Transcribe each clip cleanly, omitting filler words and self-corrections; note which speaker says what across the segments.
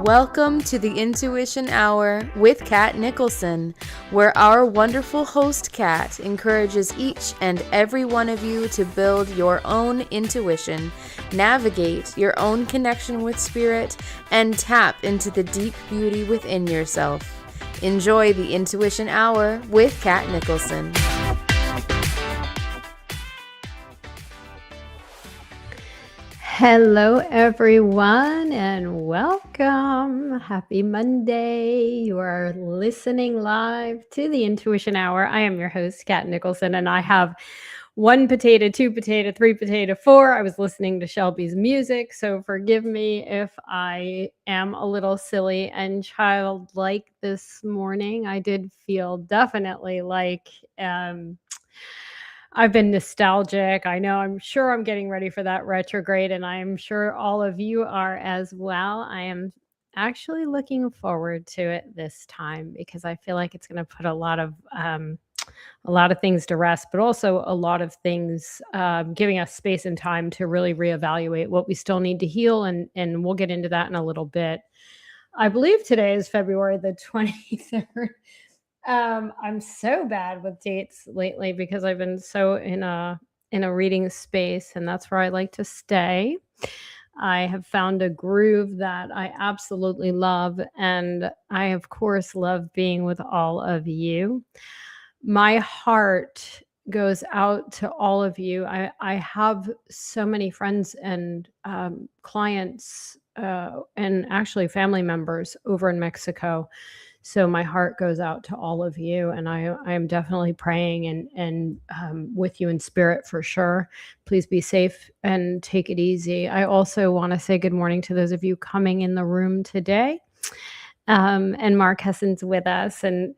Speaker 1: Welcome to the Intuition Hour with Katt Nicholson, where our wonderful host Katt encourages each and every one of you to build your own intuition, navigate your own connection with spirit, and tap into the deep beauty within yourself. Enjoy the Intuition Hour with Katt Nicholson.
Speaker 2: Hello, everyone, and welcome. Happy Monday. You are listening live to the Intuition Hour. I am your host, Katt Nicholson, and I have 1 potato, 2 potato, 3 potato, 4. I was listening to Shelby's music, so forgive me if I am a little silly and childlike this morning. I did feel definitely like I've been nostalgic. I know, I'm sure I'm getting ready for that retrograde, and I'm sure all of you are as well. I am actually looking forward to it this time because I feel like it's going to put a lot of things to rest, but also a lot of things giving us space and time to really reevaluate what we still need to heal, and we'll get into that in a little bit. I believe today is February the 23rd. I'm so bad with dates lately because I've been so in a reading space, and that's where I like to stay. I have found a groove that I absolutely love, and I, of course, love being with all of you. My heart goes out to all of you. I have so many friends and clients and actually family members over in Mexico. So my heart goes out to all of you, and I am definitely praying and with you in spirit for sure. Please be safe and take it easy. I also want to say good morning to those of you coming in the room today. And Mark Hessen's with us. And,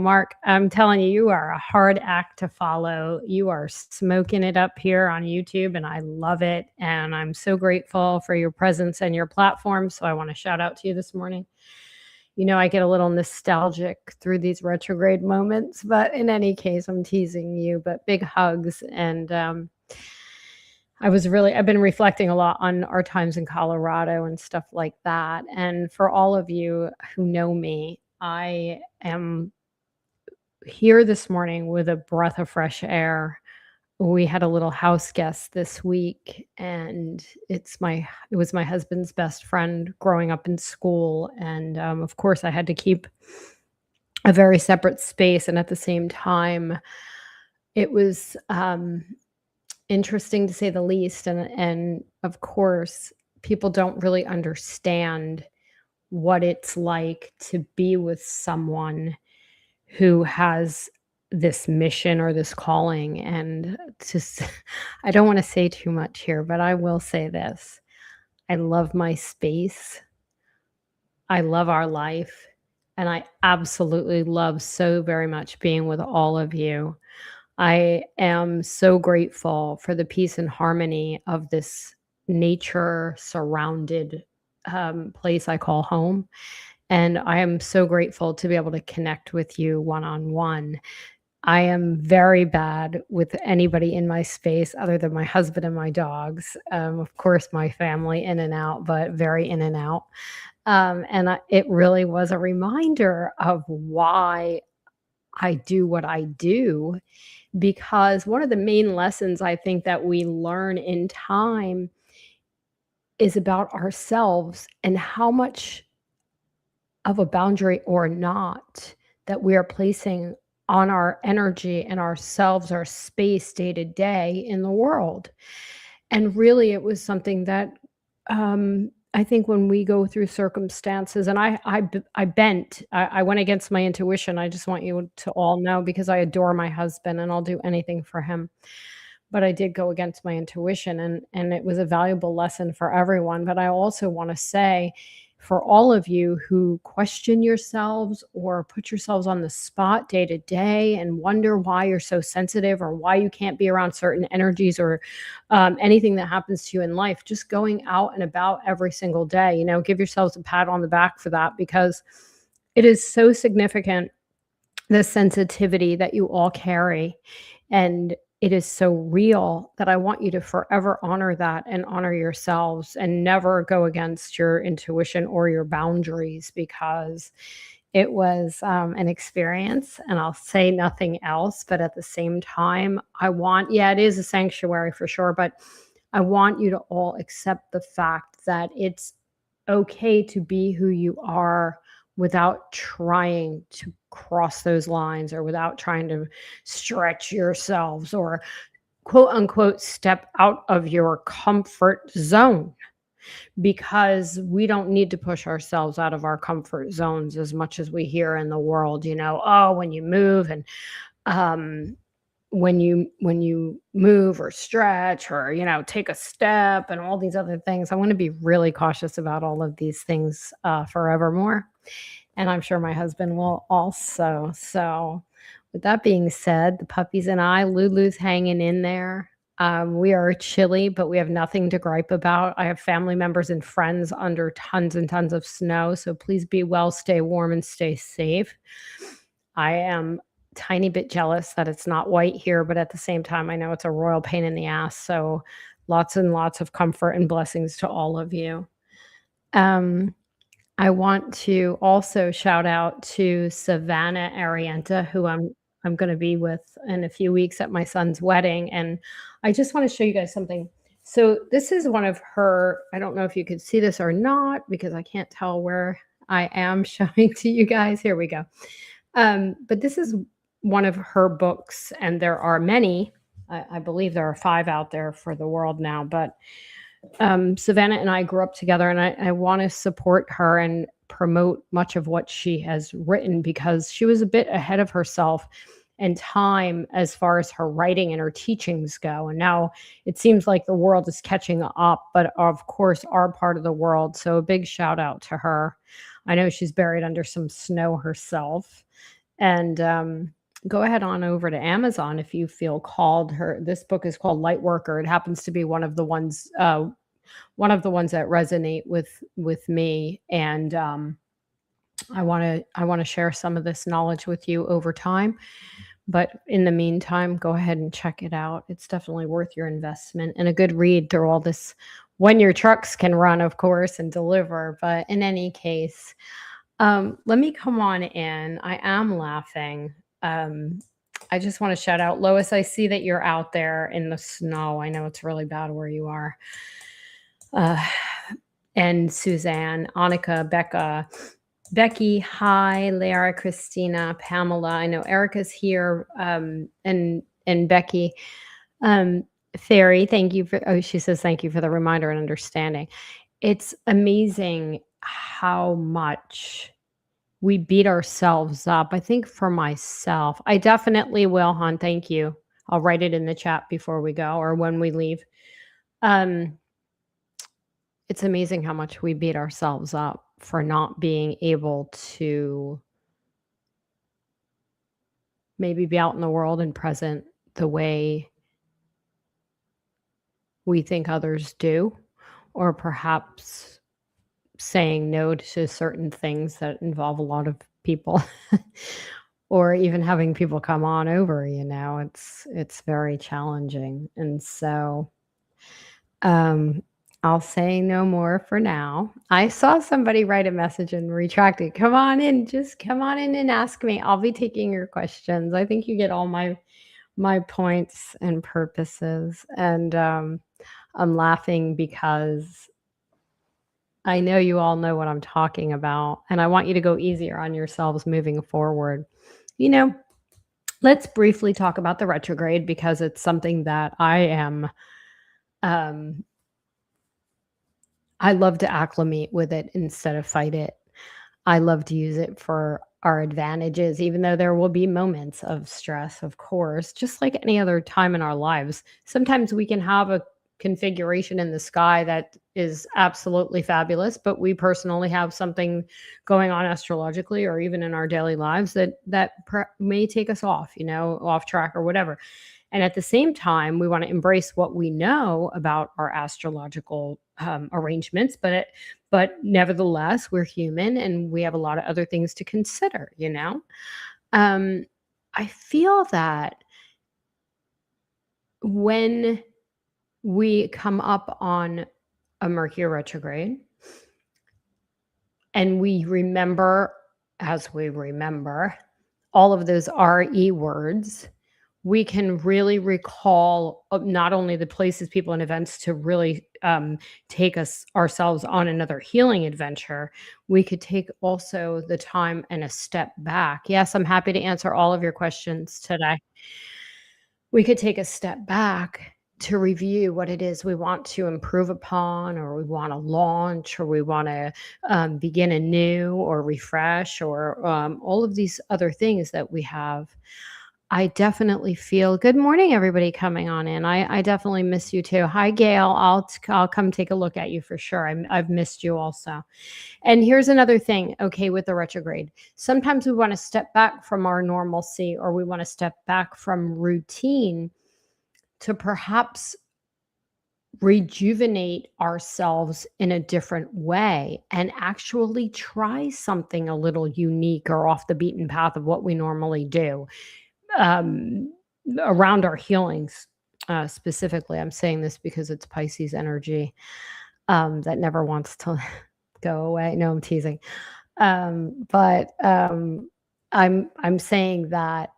Speaker 2: Mark, I'm telling you, you are a hard act to follow. You are smoking it up here on YouTube, and I love it. And I'm so grateful for your presence and your platform. So I want to shout out to you this morning. I get a little nostalgic through these retrograde moments, but in any case, I'm teasing you, but big hugs. And I've been reflecting a lot on our times in Colorado and stuff like that. And for all of you who know me, I am here this morning with a breath of fresh air. We had a little house guest this week, and it was my husband's best friend growing up in school. And of course, I had to keep a very separate space. And at the same time, it was interesting to say the least. And of course, people don't really understand what it's like to be with someone who has this mission or this calling. And just, I don't want to say too much here, but I will say this. I love my space. I love our life. And I absolutely love so very much being with all of you. I am so grateful for the peace and harmony of this nature surrounded place I call home. And I am so grateful to be able to connect with you one on one. I am very bad with anybody in my space other than my husband and my dogs. Of course, my family in and out, but very in and out. It really was a reminder of why I do what I do, because one of the main lessons I think that we learn in time is about ourselves and how much of a boundary or not that we are placing on our energy and ourselves, our space day to day in the world. And really, it was something that I think when we go through circumstances, and I bent, I went against my intuition. I just want you to all know, because I adore my husband and I'll do anything for him. But I did go against my intuition, and it was a valuable lesson for everyone. But I also want to say, for all of you who question yourselves or put yourselves on the spot day to day and wonder why you're so sensitive or why you can't be around certain energies or anything that happens to you in life, just going out and about every single day, give yourselves a pat on the back for that, because it is so significant, the sensitivity that you all carry. And it is so real that I want you to forever honor that and honor yourselves and never go against your intuition or your boundaries, because it was an experience, and I'll say nothing else. But at the same time, it is a sanctuary for sure, but I want you to all accept the fact that it's okay to be who you are without trying to cross those lines or without trying to stretch yourselves or quote unquote step out of your comfort zone, because we don't need to push ourselves out of our comfort zones as much as we hear in the world, oh, when you move and when you move or stretch or take a step and all these other things. I want to be really cautious about all of these things forevermore, and I'm sure my husband will also. So with that being said, the puppies and Lulu's hanging in there. We are chilly, but we have nothing to gripe about. I have family members and friends under tons and tons of snow, so please be well, stay warm, and stay safe. I am tiny bit jealous that it's not white here, but at the same time, I know it's a royal pain in the ass. So lots and lots of comfort and blessings to all of you. I want to also shout out to Savannah Arienta, who I'm going to be with in a few weeks at my son's wedding. And I just want to show you guys something. So this is one of her, I don't know if you could see this or not, because I can't tell where I am showing to you guys. Here we go. But this is one of her books, and there are many. I believe there are 5 out there for the world now, but Savannah and I grew up together, and I want to support her and promote much of what she has written because she was a bit ahead of herself and time as far as her writing and her teachings go. And now it seems like the world is catching up, but of course, our part of the world. So a big shout out to her. I know she's buried under some snow herself. And go ahead on over to Amazon if you feel called. This book is called Lightworker. It happens to be one of the ones that resonate with me, and I want to share some of this knowledge with you over time. But in the meantime, go ahead and check it out. It's definitely worth your investment and a good read through all this when your trucks can run, of course, and deliver. But in any case, let me come on in. I am laughing. I just want to shout out Lois. I see that you're out there in the snow. I know it's really bad where you are. And Suzanne, Annika, Becca, Becky, hi, Lara, Christina, Pamela. I know Erica's here, and Becky. Fairy, thank you for. She says thank you for the reminder and understanding. It's amazing how much we beat ourselves up. I think for myself, I definitely will, hon. Thank you. I'll write it in the chat before we go or when we leave. It's amazing how much we beat ourselves up for not being able to maybe be out in the world and present the way we think others do, or perhaps saying no to certain things that involve a lot of people or even having people come on over, it's very challenging. And so I'll say no more for now. I saw somebody write a message and retract it. Come on in, just come on in and ask me. I'll be taking your questions. I think you get all my points and purposes. And I'm laughing because I know you all know what I'm talking about, and I want you to go easier on yourselves moving forward. Let's briefly talk about the retrograde because it's something that I love to acclimate with it instead of fight it. I love to use it for our advantages, even though there will be moments of stress, of course, just like any other time in our lives. Sometimes we can have a configuration in the sky that is absolutely fabulous, but we personally have something going on astrologically or even in our daily lives that may take us off, off track or whatever. And at the same time, we want to embrace what we know about our astrological arrangements, but nevertheless, we're human and we have a lot of other things to consider, I feel that when we come up on a Mercury retrograde and we remember, as we remember, all of those RE words, we can really recall not only the places, people, and events to really take ourselves on another healing adventure. We could take also the time and a step back. Yes, I'm happy to answer all of your questions today. We could take a step back to review what it is we want to improve upon, or we want to launch, or we want to begin anew or refresh, or all of these other things that we have. I definitely feel good morning, everybody coming on in. I definitely miss you too. Hi, Gail. I'll come take a look at you for sure. I've missed you also. And here's another thing, okay, with the retrograde. Sometimes we want to step back from our normalcy, or we want to step back from routine to perhaps rejuvenate ourselves in a different way and actually try something a little unique or off the beaten path of what we normally do. Around our healings, specifically. I'm saying this because it's Pisces energy that never wants to go away. No, I'm teasing. But I'm saying that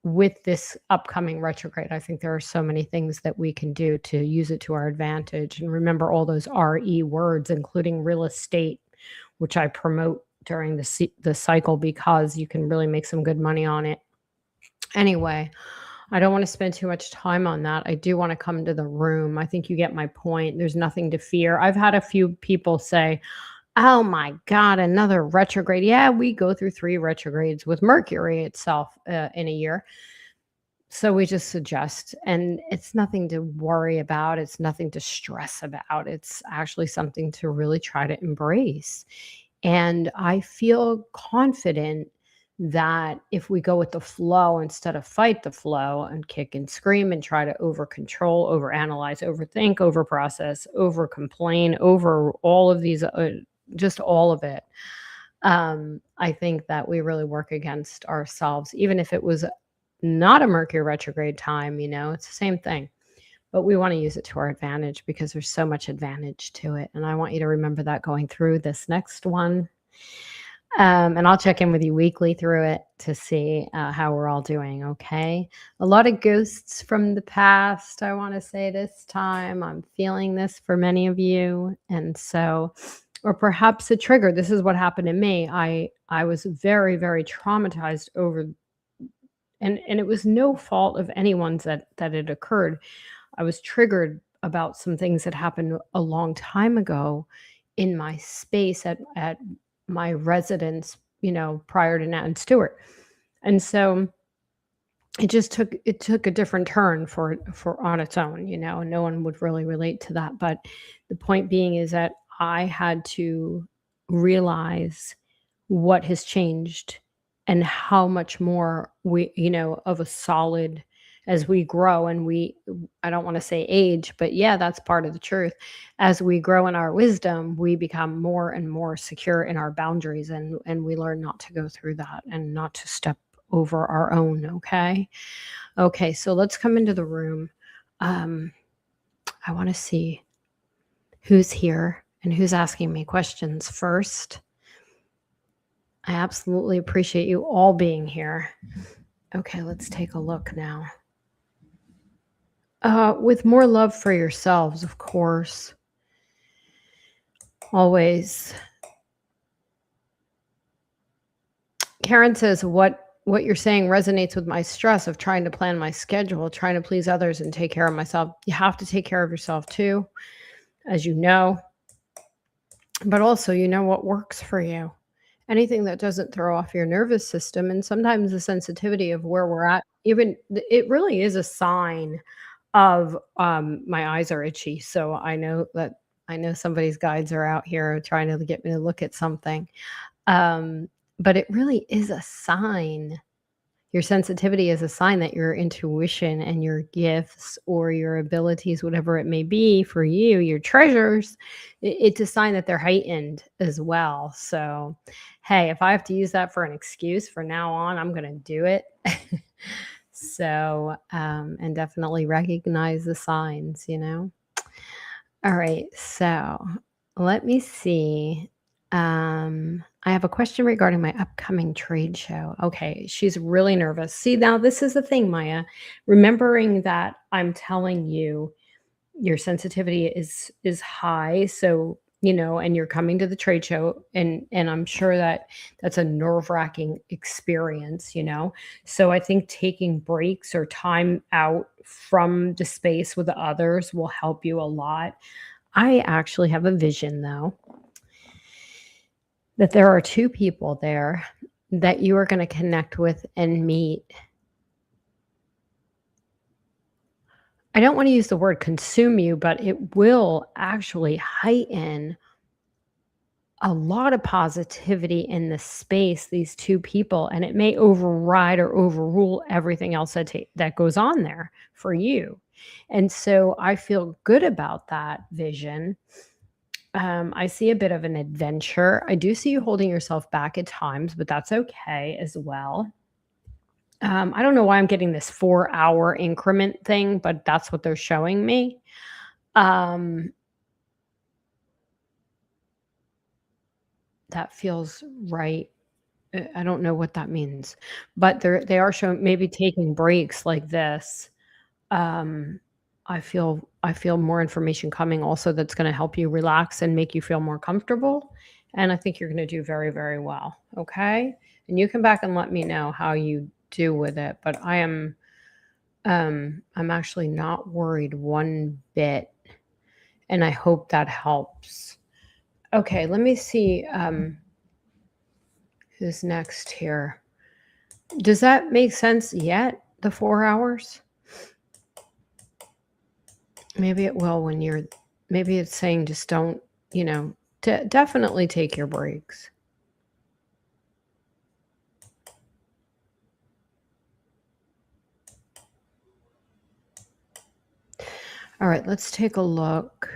Speaker 2: with this upcoming retrograde, I think there are so many things that we can do to use it to our advantage. And remember all those RE words, including real estate, which I promote during the cycle because you can really make some good money on it. Anyway, I don't want to spend too much time on that. I do want to come to the room. I think you get my point. There's nothing to fear. I've had a few people say, "Oh my God, another retrograde." Yeah, we go through 3 retrogrades with Mercury itself in a year. So we just suggest, and it's nothing to worry about. It's nothing to stress about. It's actually something to really try to embrace. And I feel confident that if we go with the flow instead of fight the flow and kick and scream and try to over control, over analyze, overthink, over process, over complain, over all of these, just all of it, I think that we really work against ourselves, even if it was not a Mercury retrograde time, it's the same thing. But we want to use it to our advantage because there's so much advantage to it. And I want you to remember that going through this next one. And I'll check in with you weekly through it to see how we're all doing. Okay. A lot of ghosts from the past, I want to say this time. I'm feeling this for many of you. And so, or perhaps a trigger. This is what happened to me. I was very, very traumatized over, and it was no fault of anyone's that it occurred. I was triggered about some things that happened a long time ago in my space at my residence, prior to Nat and Stewart. And so it took a different turn for on its own, and no one would really relate to that. But the point being is that I had to realize what has changed and how much more we, of a solid, as we grow and I don't want to say age, but yeah, that's part of the truth. As we grow in our wisdom, we become more and more secure in our boundaries, and we learn not to go through that and not to step over our own. Okay, so let's come into the room. I want to see who's here and who's asking me questions first. I absolutely appreciate you all being here. Okay, let's take a look now. With more love for yourselves, of course. Always. Karen says, what you're saying resonates with my stress of trying to plan my schedule, trying to please others and take care of myself. You have to take care of yourself too, as you know. But also, what works for you. Anything that doesn't throw off your nervous system, and sometimes the sensitivity of where we're at, even it really is a sign of my eyes are itchy. So I know somebody's guides are out here trying to get me to look at something. But it really is a sign. Your sensitivity is a sign that your intuition and your gifts or your abilities, whatever it may be for you, your treasures, it's a sign that they're heightened as well. So, hey, if I have to use that for an excuse from now on, I'm going to do it. So, and definitely recognize the signs, All right. So let me see. I have a question regarding my upcoming trade show. Okay, she's really nervous. See, now this is the thing, Maya. Remembering that I'm telling you your sensitivity is high, so and you're coming to the trade show, and I'm sure that that's a nerve-wracking experience, So I think taking breaks or time out from the space with others will help you a lot. I actually have a vision, though, that there are 2 people there that you are going to connect with and meet. I don't want to use the word consume you, but it will actually heighten a lot of positivity in the space, these 2 people, and it may override or overrule everything else that goes on there for you. And so I feel good about that vision. I see a bit of an adventure. I do see you holding yourself back at times, but that's okay as well. I don't know why I'm getting this 4-hour increment thing, but that's what they're showing me. That feels right. I don't know what that means, but they are showing maybe taking breaks like this. I feel more information coming also that's going to help you relax and make you feel more comfortable. And I think you're going to do very, very well. Okay. And you come back and let me know how you do with it, but I'm actually not worried one bit, and I hope that helps. Okay, let me see who's next here. Does that make sense yet? The 4 hours? Maybe it will when you're, maybe it's saying just don't, definitely take your breaks. All right, let's take a look.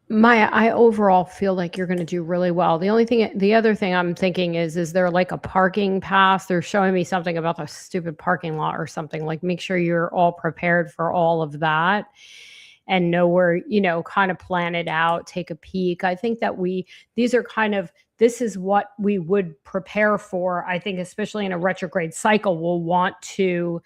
Speaker 2: Maya, I overall feel like you're going to do really well. The other thing I'm thinking is there like a parking pass? They're showing me something about the stupid parking lot or something. Like, make sure you're all prepared for all of that and know where, kind of plan it out, take a peek. I think that this is what we would prepare for. I think, especially in a retrograde cycle, we'll want to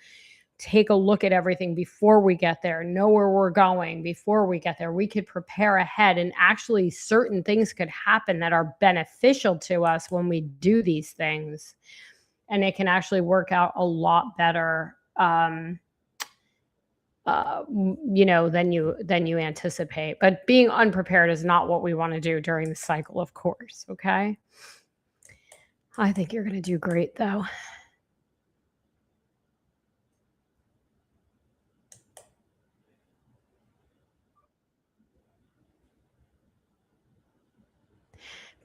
Speaker 2: take a look at everything before we get there, know where we're going before we get there. We could prepare ahead, and actually certain things could happen that are beneficial to us when we do these things. And it can actually work out a lot better, than you anticipate. But being unprepared is not what we want to do during the cycle, of course. Okay. I think you're going to do great, though.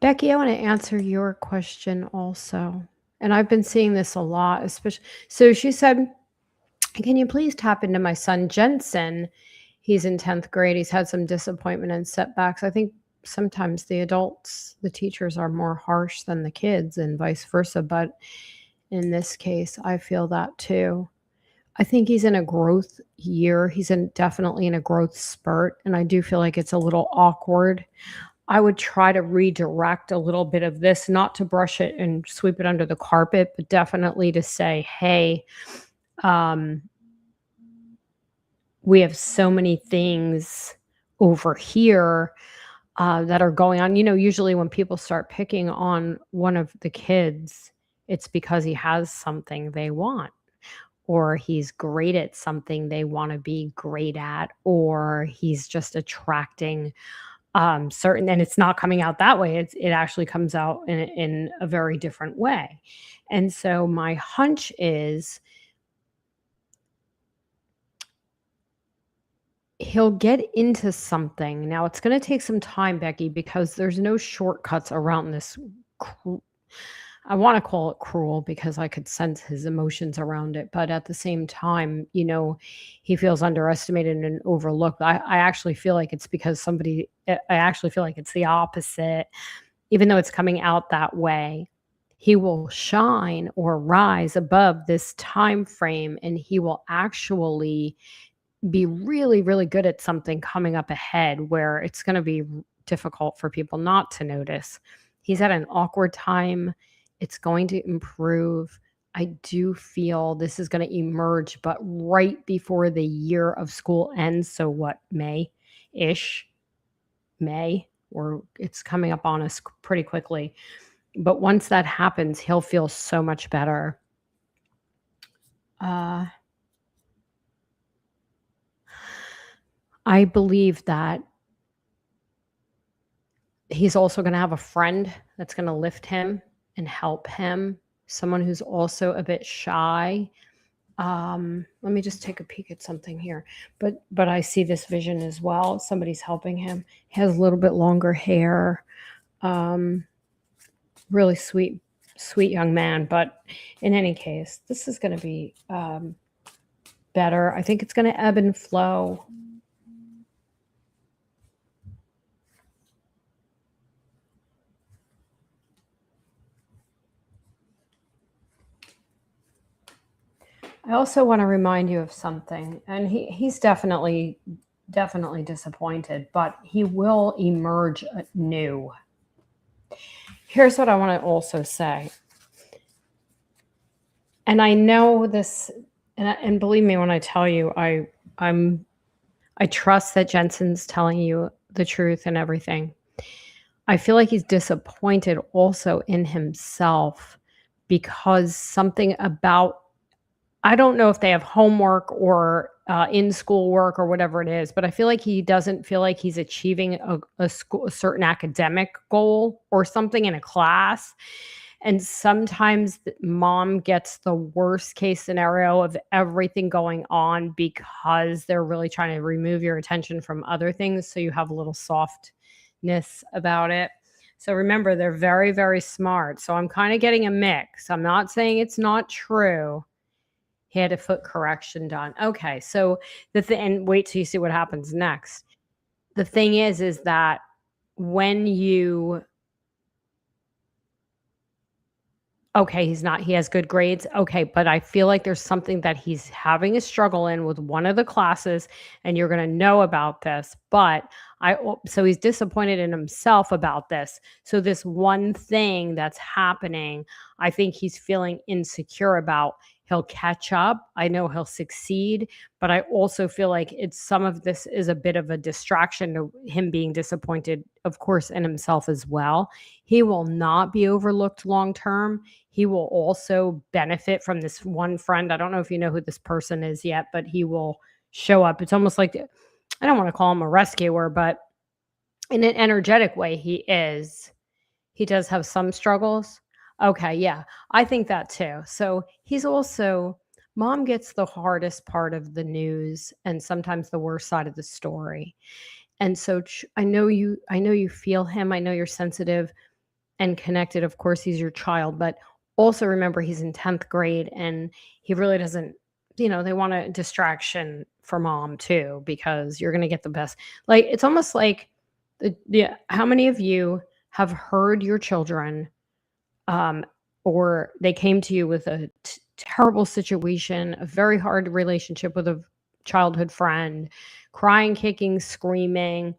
Speaker 2: Becky, I want to answer your question also. And I've been seeing this a lot, especially. So she said, can you please tap into my son, Jensen? He's in 10th grade. He's had some disappointment and setbacks. I think sometimes the teachers are more harsh than the kids and vice versa. But in this case, I feel that too. I think he's in a growth year. Definitely in a growth spurt. And I do feel like it's a little awkward. I would try to redirect a little bit of this, not to brush it and sweep it under the carpet, but definitely to say, hey, we have so many things over here that are going on. Usually when people start picking on one of the kids, it's because he has something they want, or he's great at something they want to be great at, or he's just attracting certain, and it's not coming out that way. It actually comes out in a very different way. And so my hunch is he'll get into something. Now it's going to take some time, Becky, because there's no shortcuts around this. I want to call it cruel because I could sense his emotions around it. But at the same time, he feels underestimated and overlooked. I actually feel like it's because I actually feel like it's the opposite. Even though it's coming out that way, he will shine or rise above this time frame, and he will actually be really, really good at something coming up ahead where it's going to be difficult for people not to notice. He's at an awkward time. It's going to improve. I do feel this is going to emerge, but right before the year of school ends. So what, May-ish? May, or it's coming up on us pretty quickly. But once that happens, he'll feel so much better. I believe that he's also going to have a friend that's going to lift him and help him, someone who's also a bit shy. Let me just take a peek at something here. But I see this vision as well. Somebody's helping him. He has a little bit longer hair. Really sweet young man. But in any case, this is going to be better. I think it's going to ebb and flow. I also want to remind you of something, and he's definitely disappointed, but he will emerge new. Here's what I want to also say. And I know this, and believe me when I tell you, I trust that Jensen's telling you the truth and everything. I feel like he's disappointed also in himself because something about, I don't know if they have homework or in school work or whatever it is, but I feel like he doesn't feel like he's achieving a certain academic goal or something in a class. And sometimes mom gets the worst case scenario of everything going on because they're really trying to remove your attention from other things. So you have a little softness about it. So remember, they're very, very smart. So I'm kind of getting a mix. I'm not saying it's not true. He had a foot correction done. Okay. So and wait till you see what happens next. The thing is that when you, okay, he has good grades. Okay, but I feel like there's something that he's having a struggle in with one of the classes, and you're going to know about this. But so he's disappointed in himself about this. So this one thing that's happening, I think he's feeling insecure about. He'll catch up. I know he'll succeed, but I also feel like some of this is a bit of a distraction to him being disappointed, of course, in himself as well. He will not be overlooked long term. He will also benefit from this one friend. I don't know if you know who this person is yet, but he will show up. It's almost like, I don't want to call him a rescuer, but in an energetic way, he is. He does have some struggles. Okay, yeah, I think that too. So he's also, mom gets the hardest part of the news and sometimes the worst side of the story. And so I know you feel him. I know you're sensitive and connected. Of course, he's your child, but also remember he's in 10th grade and he really doesn't, they want a distraction for mom too, because you're going to get the best. Like, it's almost like how many of you have heard your children, um, or they came to you with a terrible situation, a very hard relationship with a childhood friend, crying, kicking, screaming,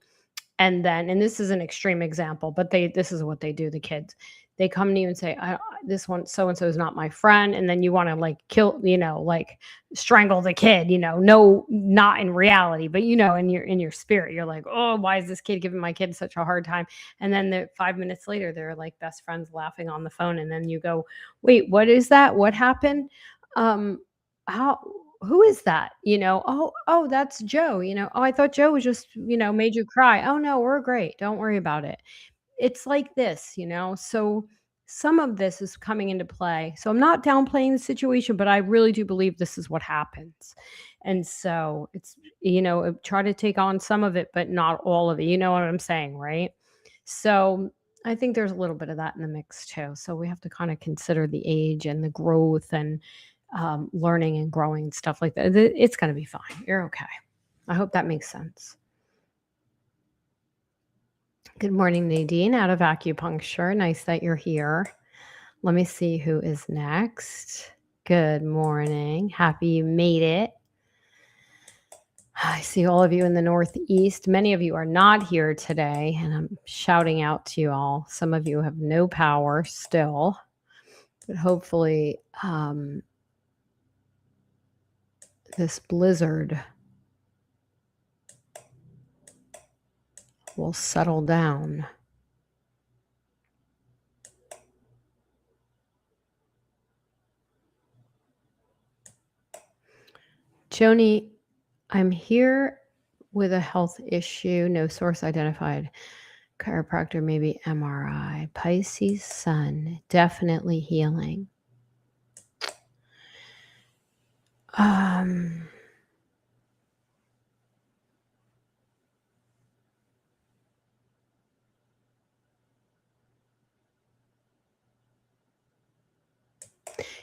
Speaker 2: and this is an extreme example, but this is what they do, the kids. They come to you and say, this one, so and so is not my friend. And then you want to like kill, like strangle the kid, no, not in reality, but in your spirit, you're like, oh, why is this kid giving my kid such a hard time? And then 5 minutes later, they're like best friends laughing on the phone. And then you go, wait, what is that? What happened? Um, how, who is that? Oh, that's Joe. Oh, I thought Joe was just, made you cry. Oh, no, we're great. Don't worry about it. It's like this. So some of this is coming into play. So I'm not downplaying the situation, but I really do believe this is what happens. And so it's, try to take on some of it, but not all of it. You know what I'm saying, right? So I think there's a little bit of that in the mix too. So we have to kind of consider the age and the growth and learning and growing and stuff like that. It's going to be fine. You're okay. I hope that makes sense. Good morning, Nadine, out of acupuncture. Nice that you're here. Let me see who is next. Good morning. Happy you made it. I see all of you in the Northeast. Many of you are not here today, and I'm shouting out to you all. Some of you have no power still, but hopefully this blizzard will settle down. Joni, I'm here with a health issue, no source identified. Chiropractor, maybe MRI. Pisces sun, definitely healing.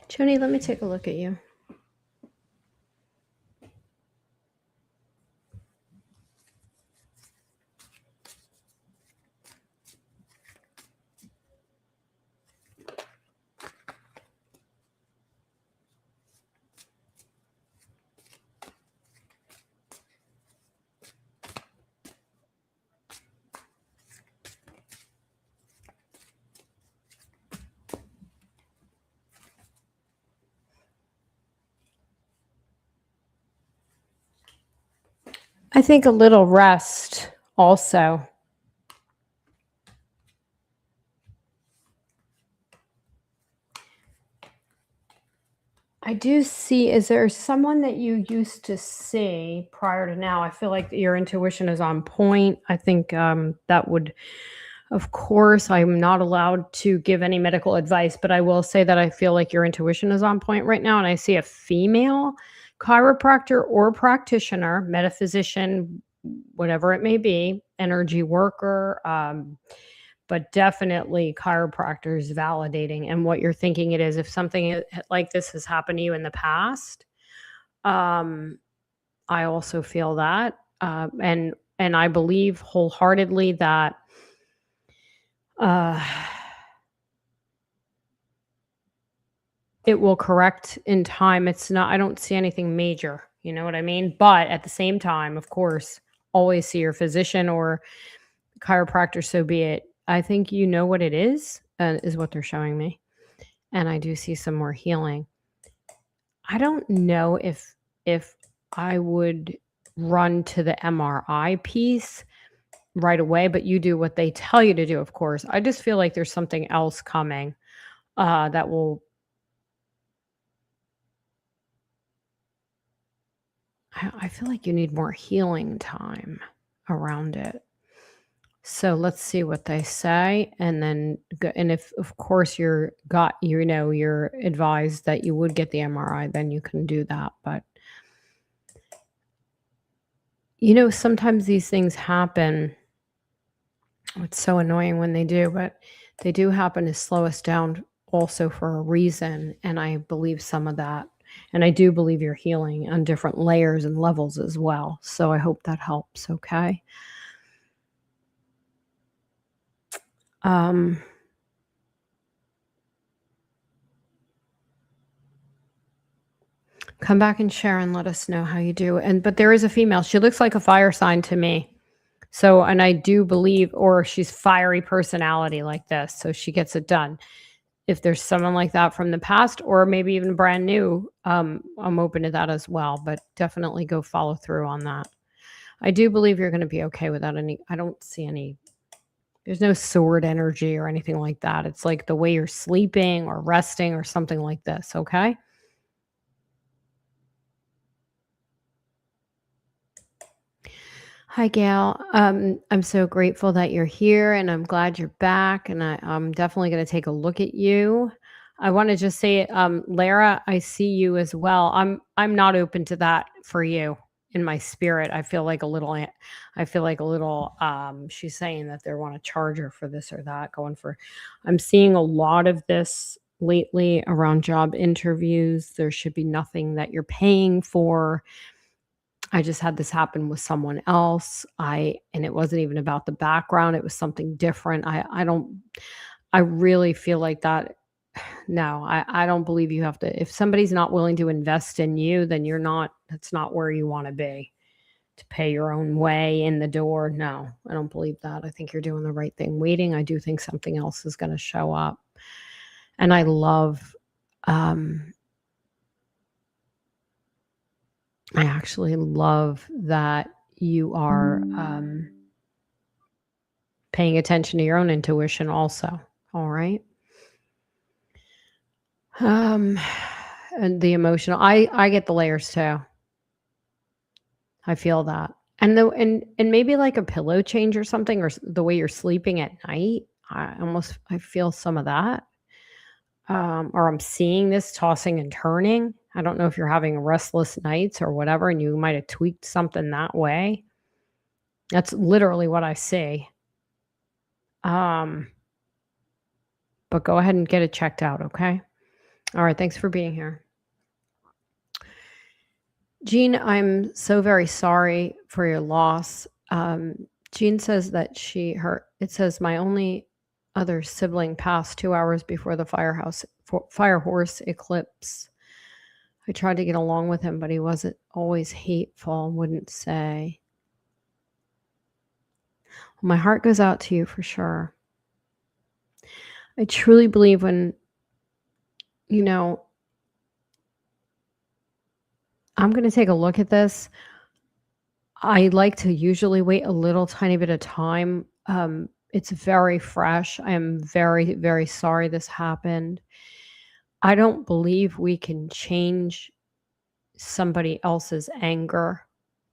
Speaker 2: Joni, let me take a look at you. I think a little rest also. I do see, is there someone that you used to see prior to now? I feel like your intuition is on point. I think that would, of course, I'm not allowed to give any medical advice, but I will say that I feel like your intuition is on point right now. And I see a female chiropractor or practitioner, metaphysician, whatever it may be, energy worker, but definitely chiropractors validating and what you're thinking it is. If something like this has happened to you in the past, um, I also feel that, and I believe wholeheartedly that uh, it will correct in time. It's not. I don't see anything major. You know what I mean? But at the same time, of course, always see your physician or chiropractor. So be it. I think you know what it is what they're showing me. And I do see some more healing. I don't know if I would run to the MRI piece right away, but you do what they tell you to do, of course. I just feel like there's something else coming that will. I feel like you need more healing time around it. So let's see what they say, and then and if of course you're advised that you would get the MRI, then you can do that. But sometimes these things happen. It's so annoying when they do, but they do happen to slow us down also for a reason. And I believe some of that. And I do believe you're healing on different layers and levels as well. So I hope that helps. Okay. Come back and share and let us know how you do. But there is a female. She looks like a fire sign to me. So, and I do believe, or she's fiery personality like this. So she gets it done. If there's someone like that from the past or maybe even brand new, I'm open to that as well, but definitely go follow through on that. I do believe you're going to be okay without I don't see any, there's no sword energy or anything like that. It's like the way you're sleeping or resting or something like this. Okay. Hi, Gail. I'm so grateful that you're here and I'm glad you're back. And I'm definitely going to take a look at you. I want to just say, Lara, I see you as well. I'm not open to that for you in my spirit. I feel like a little, she's saying that they want to charge her for this or that I'm seeing a lot of this lately around job interviews. There should be nothing that you're paying for. I just had this happen with someone else. And it wasn't even about the background. It was something different. I really feel like that. No, I don't believe you have to. If somebody's not willing to invest in you, then that's not where you want to be to pay your own way in the door. No, I don't believe that. I think you're doing the right thing. Waiting. I do think something else is going to show up. And I actually love that you are paying attention to your own intuition also. All right. And the emotional, I get the layers too. I feel that. And maybe like a pillow change or something, or the way you're sleeping at night. I feel some of that. Or I'm seeing this tossing and turning. I don't know if you're having restless nights or whatever, and you might have tweaked something that way. That's literally what I see. But go ahead and get it checked out, okay? All right, thanks for being here. Jean, I'm so very sorry for your loss. Jean says that it says my only other sibling passed 2 hours before the fire horse eclipse. I tried to get along with him, but he wasn't always hateful and wouldn't say. My heart goes out to you for sure. I truly believe when, I'm going to take a look at this. I like to usually wait a little tiny bit of time. It's very fresh. I am very, very sorry this happened. I don't believe we can change somebody else's anger.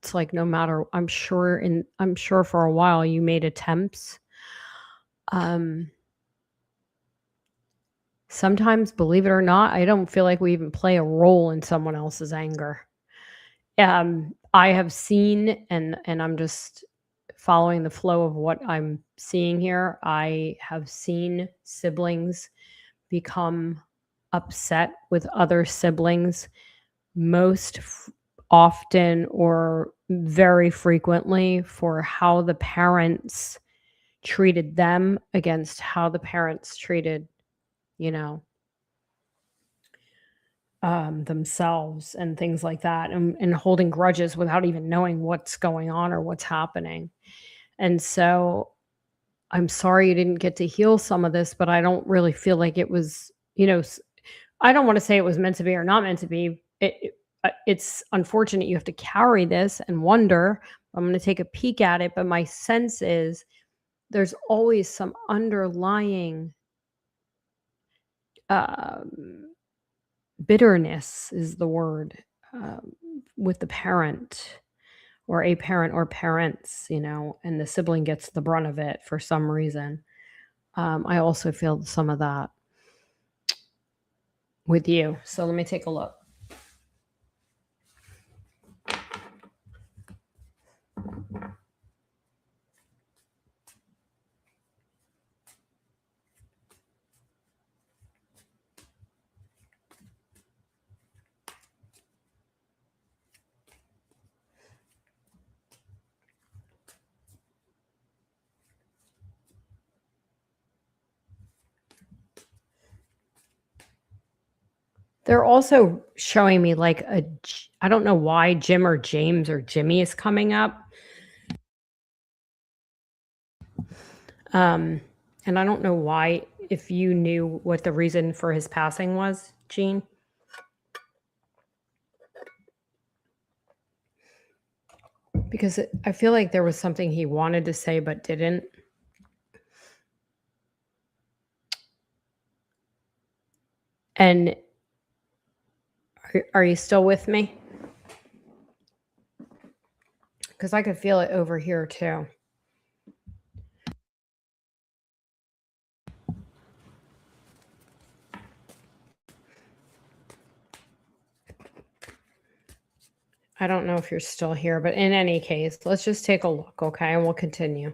Speaker 2: It's like no matter I'm sure for a while you made attempts. Um Sometimes, believe it or not, I don't feel like we even play a role in someone else's anger. I have seen, and I'm just following the flow of what I'm seeing here. I have seen siblings become upset with other siblings often or very frequently for how the parents treated them against how the parents treated, you know, themselves and things like that, and holding grudges without even knowing what's going on or what's happening. And so I'm sorry you didn't get to heal some of this, but I don't really feel like it was, I don't want to say it was meant to be or not meant to be. It's unfortunate you have to carry this and wonder. I'm going to take a peek at it, but my sense is there's always some underlying um, bitterness is the word, um, with the parent or a parent or parents, and the sibling gets the brunt of it for some reason. I also feel some of that with you. So let me take a look. They're also showing me like I don't know why Jim or James or Jimmy is coming up. And I don't know why, if you knew what the reason for his passing was, Jean. Because I feel like there was something he wanted to say but didn't. And are you still with me? Because I could feel it over here too. I don't know if you're still here, but in any case, let's just take a look, okay? And we'll continue.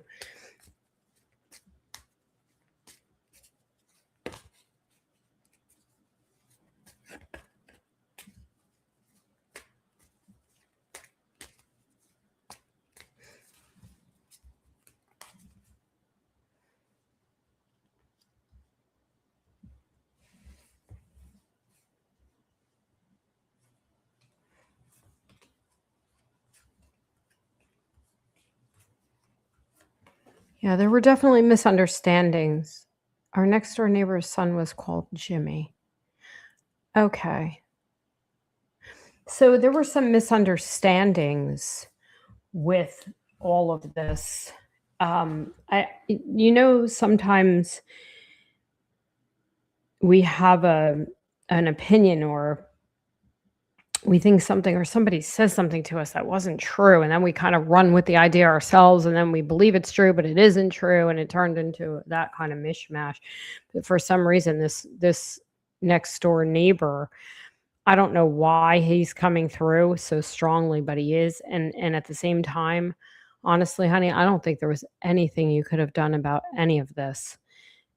Speaker 2: Yeah, there were definitely misunderstandings. Our next door neighbor's son was called Jimmy. Okay. So there were some misunderstandings with all of this. Sometimes we have an opinion, or we think something, or somebody says something to us that wasn't true, and then we kind of run with the idea ourselves, and then we believe it's true but it isn't true, and it turned into that kind of mishmash. But for some reason, this next door neighbor, I don't know why he's coming through so strongly, but he is. And at the same time, honestly, honey, I don't think there was anything you could have done about any of this.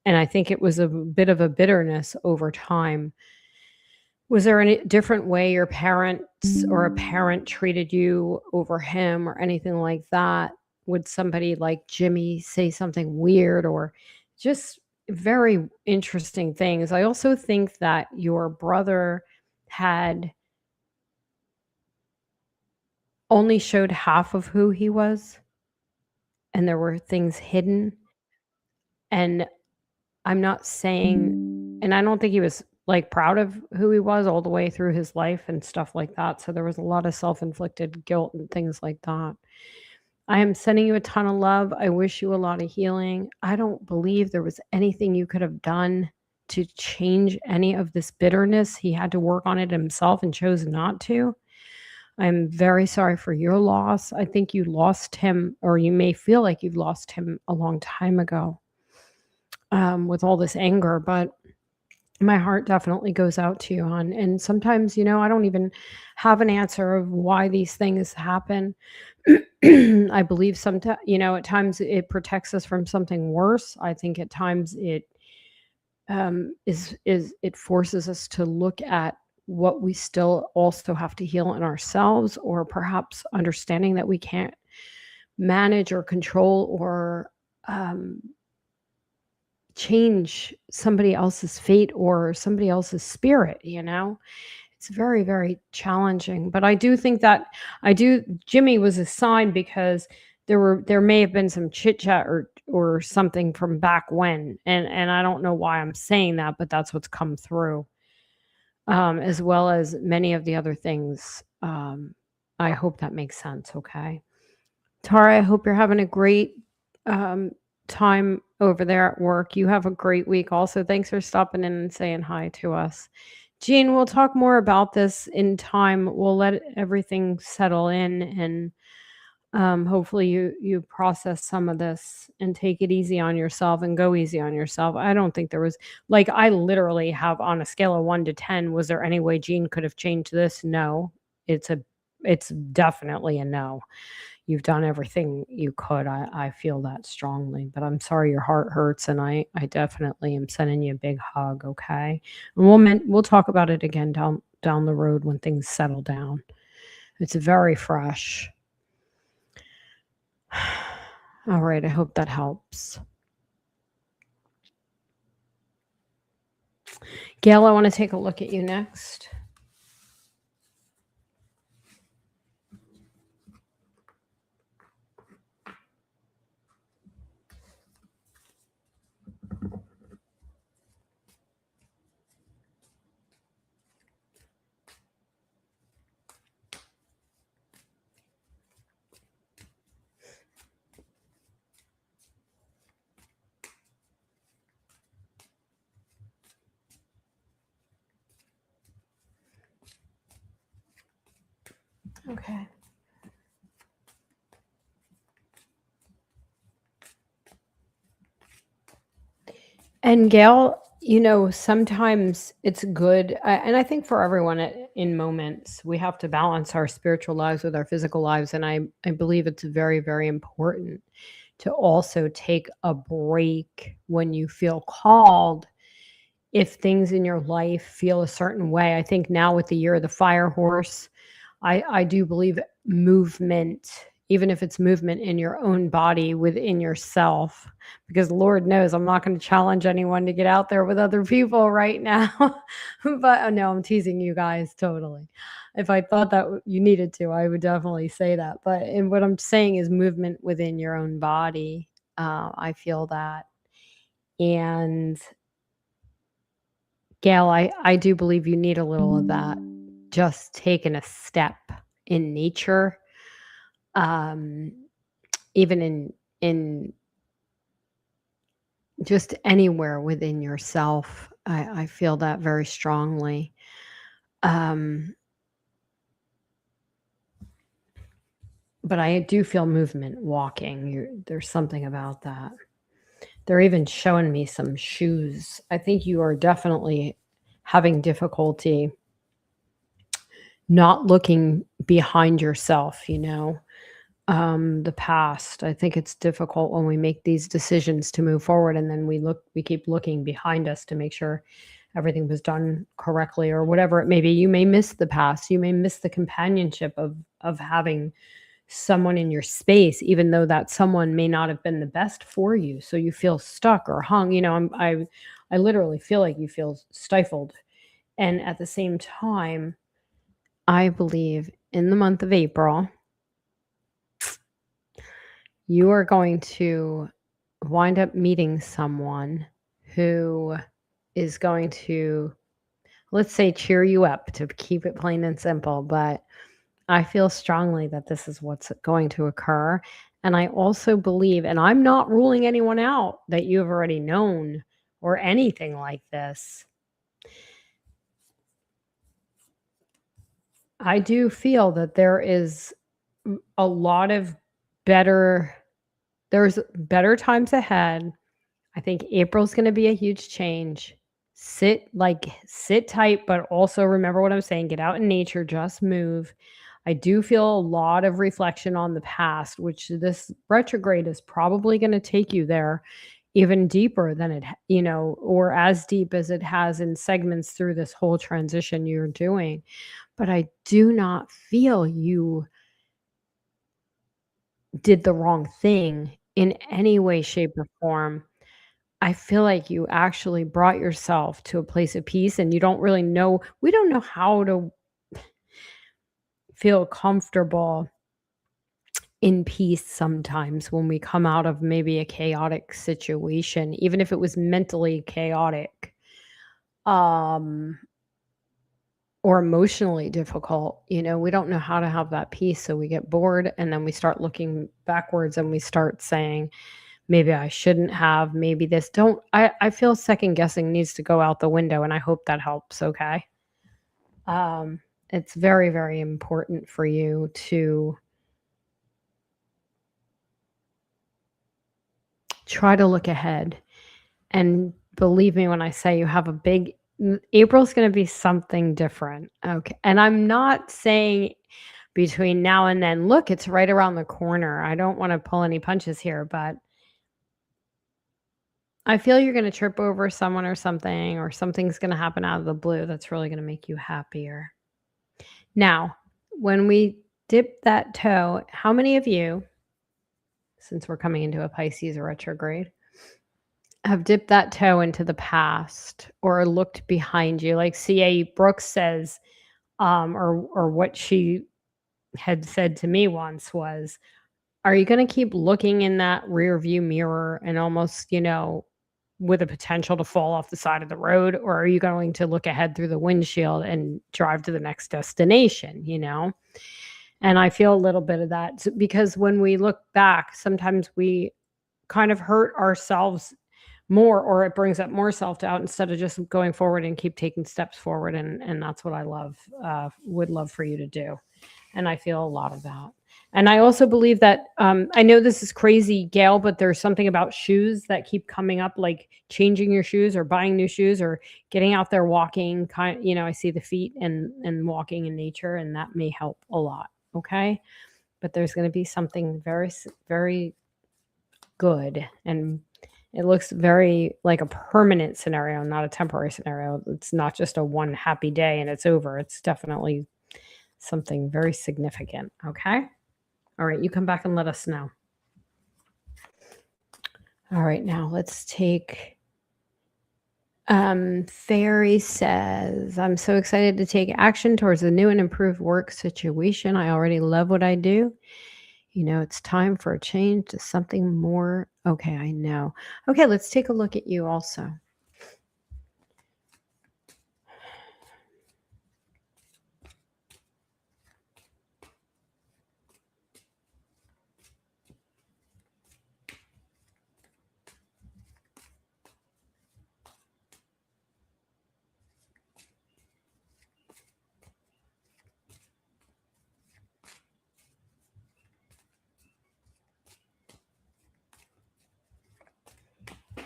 Speaker 2: And I think it was a bit of a bitterness over time. Was there any different way your parents or a parent treated you over him or anything like that? Would somebody like Jimmy say something weird, or just very interesting things? I also think that your brother had only showed half of who he was, and there were things hidden. And I'm not saying, and I don't think he was like proud of who he was all the way through his life and stuff like that. So there was a lot of self-inflicted guilt and things like that. I am sending you a ton of love. I wish you a lot of healing. I don't believe there was anything you could have done to change any of this bitterness. He had to work on it himself and chose not to. I'm very sorry for your loss. I think you lost him, or you may feel like you've lost him a long time ago with all this anger, but my heart definitely goes out to you, hon. And sometimes, I don't even have an answer of why these things happen. I believe sometimes, at times it protects us from something worse. I think at times it it forces us to look at what we still also have to heal in ourselves, or perhaps understanding that we can't manage or control or change somebody else's fate or somebody else's spirit. It's very, very challenging. But I do think that Jimmy was a sign, because there may have been some chit chat or something from back when, and I don't know why I'm saying that, but that's what's come through, as well as many of the other things. I hope that makes sense. Okay, Tara, I hope you're having a great time over there at work. You have a great week. Also, thanks for stopping in and saying hi to us. Jean, we'll talk more about this in time. We'll let everything settle in, and hopefully you process some of this and take it easy on yourself and go easy on yourself. I don't think there was, like, I literally have on a scale of 1 to 10, was there any way Jean could have changed this? No. It's definitely a no. You've done everything you could. I feel that strongly, but I'm sorry your heart hurts, and I definitely am sending you a big hug. Okay, and we'll talk about it again down the road when things settle down. It's very fresh. All right, I hope that helps. Gail, I want to take a look at you next. Okay. And Gail, sometimes it's good, and I think for everyone in moments, we have to balance our spiritual lives with our physical lives. And I believe it's very, very important to also take a break when you feel called. If things in your life feel a certain way, I think now with the year of the fire horse, I do believe movement, even if it's movement in your own body within yourself, because Lord knows I'm not going to challenge anyone to get out there with other people right now. But no, I'm teasing you guys totally. If I thought that you needed to, I would definitely say that. But and what I'm saying is movement within your own body. I feel that. And Gail, I do believe you need a little of that. Just taking a step in nature, even in just anywhere within yourself. I feel that very strongly. But I do feel movement walking. There's something about that. They're even showing me some shoes. I think you are definitely having difficulty not looking behind yourself, the past. I think it's difficult when we make these decisions to move forward, and then we keep looking behind us to make sure everything was done correctly or whatever it may be. You may miss the past. You may miss the companionship of having someone in your space, even though that someone may not have been the best for you. So you feel stuck or hung. I literally feel like you feel stifled. And at the same time, I believe in the month of April, you are going to wind up meeting someone who is going to, let's say, cheer you up, to keep it plain and simple. But I feel strongly that this is what's going to occur. And I also believe, and I'm not ruling anyone out that you have already known or anything like this. I do feel that there is a lot of better there's better times ahead. I think April's gonna be a huge change. Sit tight, but also remember what I'm saying, get out in nature, just move. I do feel a lot of reflection on the past, which this retrograde is probably gonna take you there even deeper than or as deep as it has in segments through this whole transition you're doing. But I do not feel you did the wrong thing in any way, shape, or form. I feel like you actually brought yourself to a place of peace, and you don't really know we don't know how to feel comfortable in peace sometimes when we come out of maybe a chaotic situation, even if it was mentally chaotic, um, or emotionally difficult. We don't know how to have that peace, so we get bored, and then we start looking backwards, and we start saying, maybe I shouldn't have, maybe this don't I feel second guessing needs to go out the window, and I hope that helps, okay? Um, it's very, very important for you to try to look ahead, and believe me when I say you have a big April's gonna be something different, okay? And I'm not saying between now and then, "Look, it's right around the corner." I don't wanna pull any punches here, but I feel you're gonna trip over someone or something's gonna happen out of the blue that's really gonna make you happier. Now, when we dip that toe, how many of you, since we're coming into a Pisces retrograde, have dipped that toe into the past or looked behind you? Like C.A. Brooks says, or what she had said to me once was, are you gonna keep looking in that rear view mirror and almost, with a potential to fall off the side of the road, or are you going to look ahead through the windshield and drive to the next destination? And I feel a little bit of that because when we look back, sometimes we kind of hurt ourselves more, or it brings up more self-doubt instead of just going forward and keep taking steps forward, and that's what I would love for you to do. And I feel a lot of that. And I also believe that I know this is crazy, Gail, but there's something about shoes that keep coming up, like changing your shoes or buying new shoes or getting out there walking. I see the feet and walking in nature, and that may help a lot. Okay, but there's going to be something very, very good, and it looks very like a permanent scenario, not a temporary scenario. It's not just a one happy day and it's over. It's definitely something very significant. Okay. All right, you come back and let us know. All right, now let's take Fairy says, I'm so excited to take action towards a new and improved work situation. I already love what I do. It's time for a change to something more. Okay, I know. Okay, let's take a look at you also.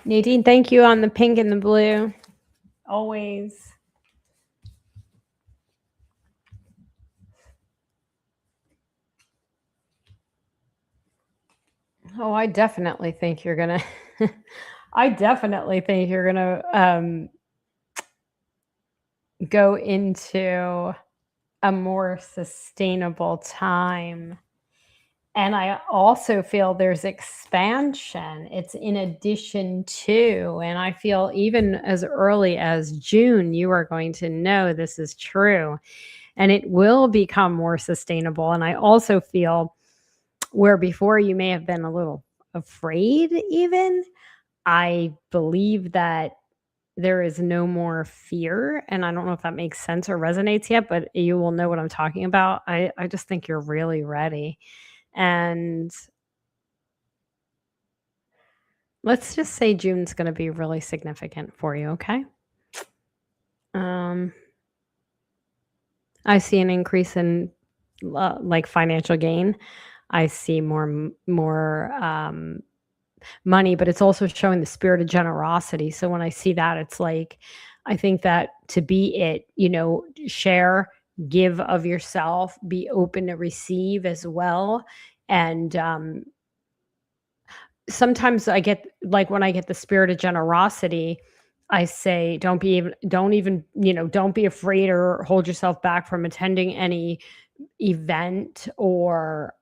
Speaker 2: Nadine, thank you on the pink and the blue. Always. Oh, I definitely think you're gonna go into a more sustainable time. And I also feel there's expansion. It's in addition to, and I feel even as early as June, you are going to know this is true and it will become more sustainable. And I also feel where before you may have been a little afraid, even, I believe that there is no more fear. And I don't know if that makes sense or resonates yet, but you will know what I'm talking about. I just think you're really ready. And let's just say June's going to be really significant for you, okay? Um, I see an increase in like financial gain. I see more money, but it's also showing the spirit of generosity. So when I see that, it's like, I think that to be it, share, give of yourself, be open to receive as well. And sometimes I get, like, when I get the spirit of generosity, I say, don't be afraid or hold yourself back from attending any event or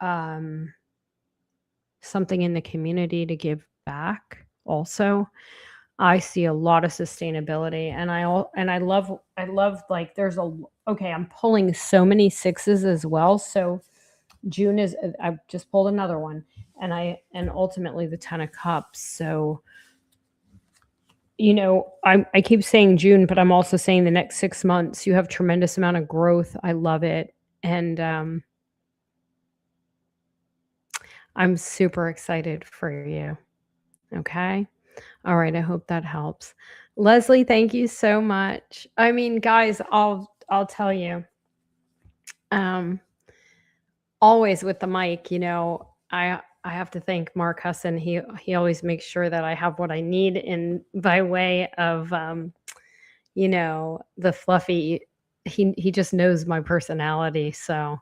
Speaker 2: something in the community to give back also. I see a lot of sustainability, and I love, like, okay, I'm pulling so many sixes as well. So June is, I just pulled another one, and ultimately the 10 of cups. So, I keep saying June, but I'm also saying the next 6 months, you have tremendous amount of growth. I love it. And I'm super excited for you. Okay. All right, I hope that helps. Leslie, thank you so much. I mean, guys, I'll tell you, um, always with the mic, I have to thank Mark Husson. He always makes sure that I have what I need in by way of the fluffy. He just knows my personality. So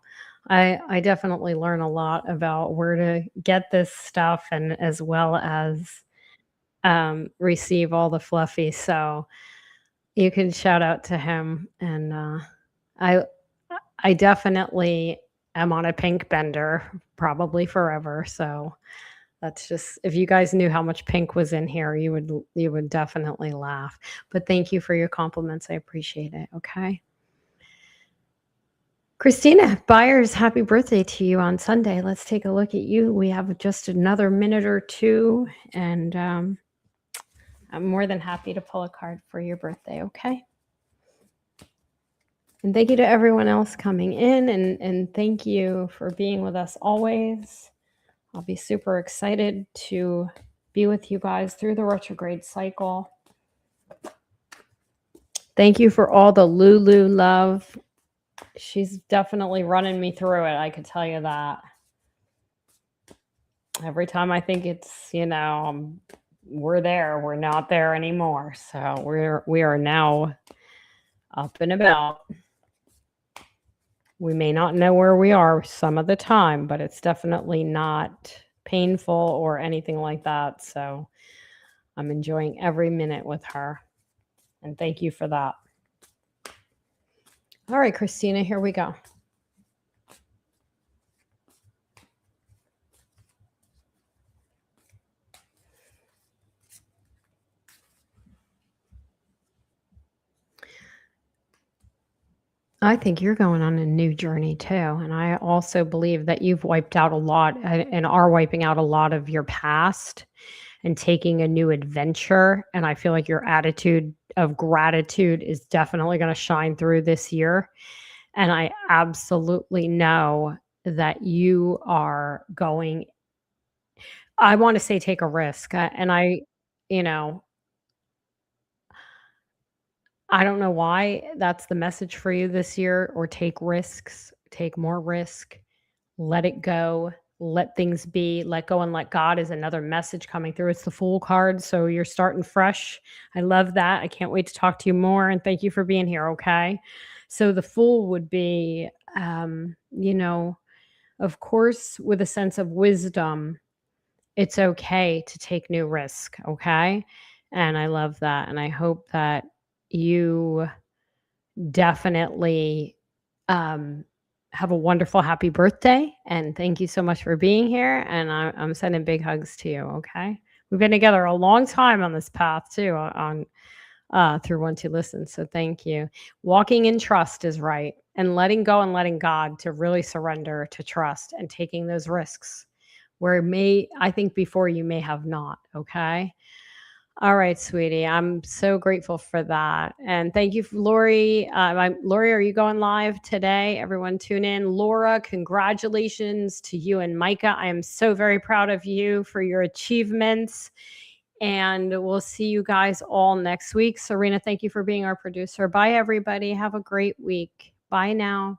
Speaker 2: I definitely learn a lot about where to get this stuff, and as well as receive all the fluffy. So you can shout out to him. And I I definitely am on a pink bender, probably forever. So that's just, if you guys knew how much pink was in here, you would definitely laugh. But thank you for your compliments. I appreciate it. Okay. Christina Byers, happy birthday to you on Sunday. Let's take a look at you. We have just another minute or two, and I'm more than happy to pull a card for your birthday. Okay. And thank you to everyone else coming in, and thank you for being with us always. I'll be super excited to be with you guys through the retrograde cycle. Thank you for all the Lulu love. She's definitely running me through it. I could tell you that. Every time I think it's, we're there, we're not there anymore. So we are now up and about. We may not know where we are some of the time, but it's definitely not painful or anything like that. So I'm enjoying every minute with her. And thank you for that. All right, Christina, here we go. I think you're going on a new journey too. And I also believe that you've wiped out a lot and are wiping out a lot of your past and taking a new adventure. And I feel like your attitude of gratitude is definitely going to shine through this year. And I absolutely know that you are going, I want to say, take a risk. And you know, I don't know why that's the message for you this year, or take risks, take more risk, let it go, let things be, let go and let God is another message coming through. It's the Fool card. So you're starting fresh. I love that. I can't wait to talk to you more. And thank you for being here. Okay. So the Fool would be, of course, with a sense of wisdom, it's okay to take new risk. Okay. And I love that. And I hope that you definitely have a wonderful, happy birthday. And thank you so much for being here. And I'm sending big hugs to you. Okay. We've been together a long time on this path too, on through One Two Listen. So thank you. Walking in trust is right. And letting go and letting God to really surrender to trust and taking those risks where I think before you may have not. Okay. All right, sweetie. I'm so grateful for that. And thank you, Lori. Lori, are you going live today? Everyone tune in. Laura, congratulations to you and Micah. I am so very proud of you for your achievements And we'll see you guys all next week. Serena, thank you for being our producer. Bye, everybody. Have a great week. Bye now.